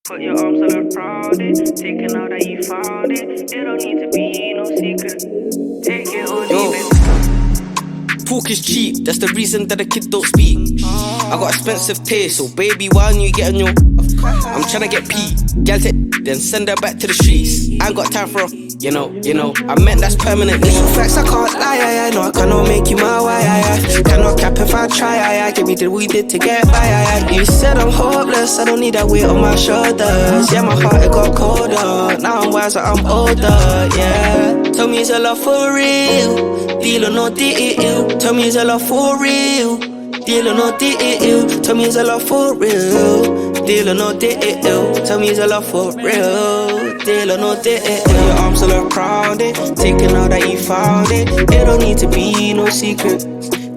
Put your arms all around it, taking all that you found it. It don't need to be no secret. Take it or leave it. Talk is cheap, that's the reason that the kid don't speak. I got expensive taste, so baby, why don't you get on your... I'm tryna get P, gal take, then send her back to the streets. I ain't got time for a... You know, I meant that's permanent. Little facts, I can't lie, no, I cannot make you my wife. Cannot cap if I try, give me the we did to get by. You said I'm hopeless, I don't need that weight on my shoulders. Yeah, my heart, it got colder. Now I'm wiser, I'm older, yeah. Tell me, is your love for real? Deal or no deal? Tell me, is your love for real? Deal or no deal? Tell me, is your love for real? Deal or no deal? Tell me, is your love for real? Deal or no deal? Your arms all around it, taking all that you found it. It don't need to be no secret.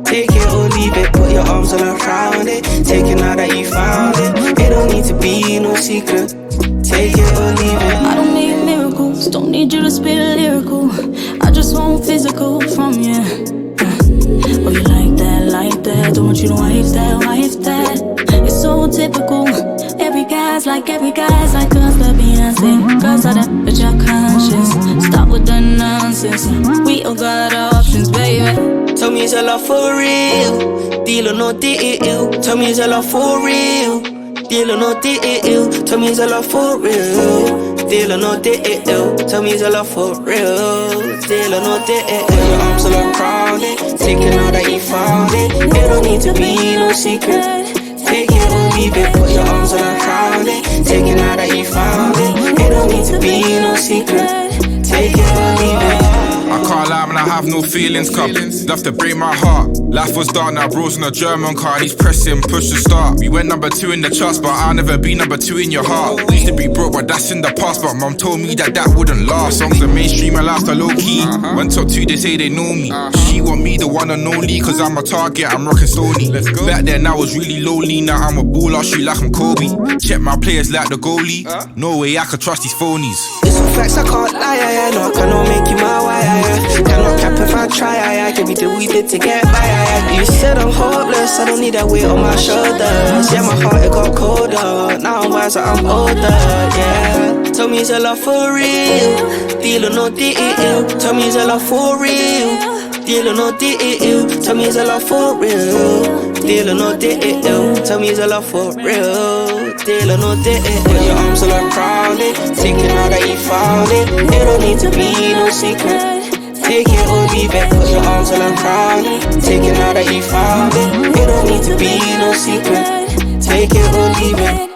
Take it or leave it, put your arms all around it, taking all that you found it. It don't need to be no secret. Take it or leave it. I don't need miracles, don't need you to spit a lyrical. I just want physical from you. Oh, you like that, don't want you to wife that. It's so typical. Every guy's like girls that Beyonce. Girls are that, but you're conscious. Stop with the nonsense. We all got options, baby. Tell me, is your love for real? Deal or no deal? Tell me, is your love for real? Deal or no deal? Tell me, is your love for real? Deal or no deal? Tell me, is your love for real? Deal or no deal? Your arms all around it, taking all that you found it. It don't need to be no secret. Take it or leave it, put your arms all around it, taking all that you found it. It don't need to be no secret. Take it or leave it. I can't lie, man, I have no feelings, cup. Love to break my heart. Life was dark, now bro's in a German car. He's pressing, push to start. We went number 2 in the charts, but I'll never be number 2 in your heart. Used to be broke, but that's in the past. But mom told me that wouldn't last. Songs are mainstream, my life's low key. When top 2, they say they know me. She want me, the one and only, cause I'm a target, I'm rocking Stoney. Back then I was really lowly, now I'm a baller, shoot like I'm Kobe. Check my players like the goalie. No way I could trust these phonies. It's some facts, I can't lie, no, I cannot make you my wife. Cannot cap if I try, give me the we did to get by. You said I'm hopeless, I don't need that weight on my shoulders. Yeah, my heart, it got colder. Now I'm wiser, I'm older, yeah. Tell me, is your love for real? Deal or no deal? Tell me, is your love for real? Deal or no deal? Tell me, is your love for real? Deal or no deal? Tell me, is your love for real? Deal or no deal? Put your arms all around it, taking all that you found it. It don't need to be no secret. Take it or leave it, put your arms all around it, taking all that you found it. It don't need to be no secret. Take it or leave it.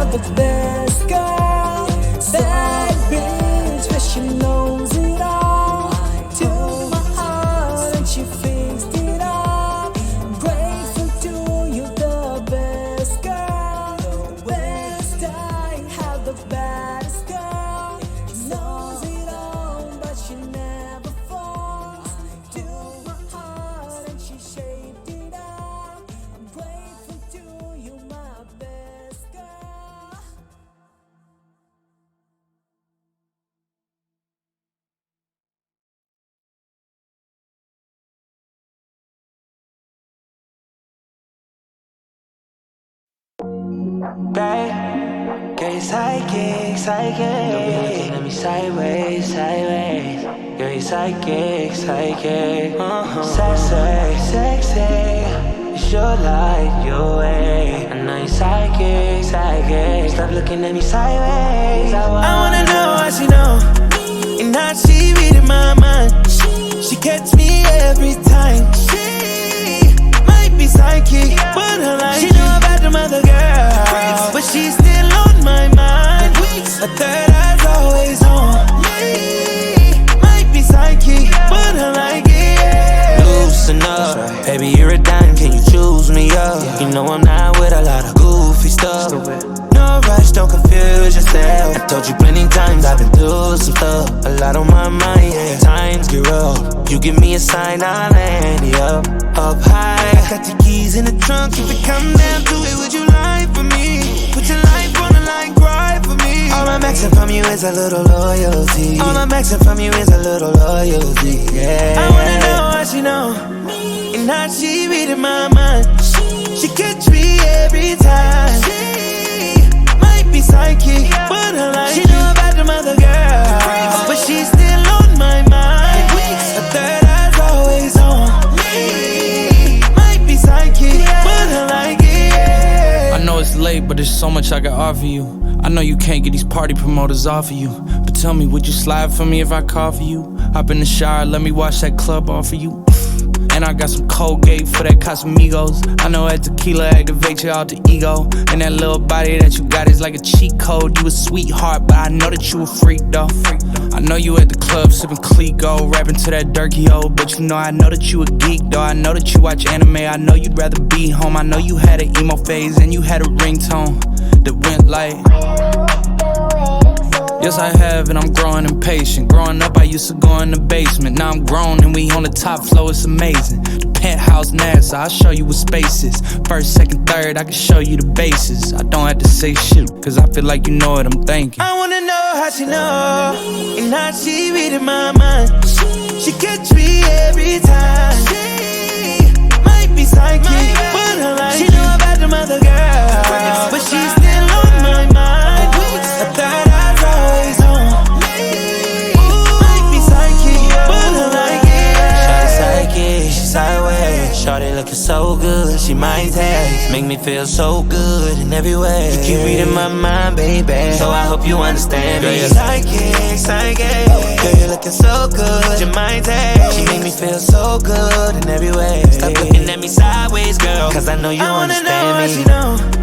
have the best girl. Bad bitch, but she knows it all. To my heart and she fixed it up. I'm grateful to you, the best girl. The best I have the baddest girl. She knows it all, but she never falls. To my heart and she shaped it up. I'm grateful to you, my best girl. Babe, girl, you psychic, psychic. Don't be looking at me sideways, sideways. Girl, you psychic, psychic. Sexy, sexy. You sure like your way. I know you psychic, psychic. Stop looking at me sideways. I wanna know how she know, and how she reading my mind. She catch me every time. She might be psychic, but her life. She know about the mother girl, but she's still on my mind. A third eye's always on me. Might be psychic, but I like it, yeah. Loosen up, baby, you're a dime, can you choose me up? You know I'm not with a lot of goofy stuff. No rush, don't confuse yourself. I told you plenty times I've been through some stuff. A lot on my mind, yeah. Times get rough. You give me a sign, I'll land you up high. I got the keys in the trunk. If it come down to it, would you lie for me? Put your life on the line, cry for me. All I'm asking from you is a little loyalty. All I'm asking from you is a little loyalty, yeah. I wanna know how she know, and how she reading my mind. She catch me every time. She might be psychic, but her life. She know about the mother girl, but she's still on my mind. A third eye's always on me. Might be psychic, but her like it, yeah. I know it's late, but there's so much I can offer you. I know you can't get these party promoters off of you, but tell me, would you slide for me if I call for you? Hop in the shower, let me wash that club off of you. And I got some Colgate for that Casamigos. I know that tequila activates your alter ego. And that little body that you got is like a cheat code. You a sweetheart, but I know that you a freak though. I know you at the club sipping Clico, rapping to that Durkee-O. But you know I know that you a geek though. I know that you watch anime, I know you'd rather be home. I know you had an emo phase and you had a ringtone that went like, yes, I have, and I'm growing impatient. Growing up, I used to go in the basement. Now I'm grown, and we on the top floor, it's amazing. The penthouse NASA, I'll show you what space is. First, second, third, I can show you the bases. I don't have to say shit, cause I feel like you know what I'm thinking. I wanna know how she know, and how she reading my mind. She catch me every time. She might be psychic, but her life. She know about the mother girl, but she's still on my mind. A third eye's always on me. Might be psychic, but I like it. Shawty psychic, she sideways. Shawty looking so good, she might taste. Make me feel so good in every way. You keep reading my mind, baby, so I hope you understand me. Girl, you're psychic, psychic. Girl, you're looking so good, you might taste. She make me feel so good in every way. Stop looking at me sideways, girl, cause I know you understand me. I wanna know how she know.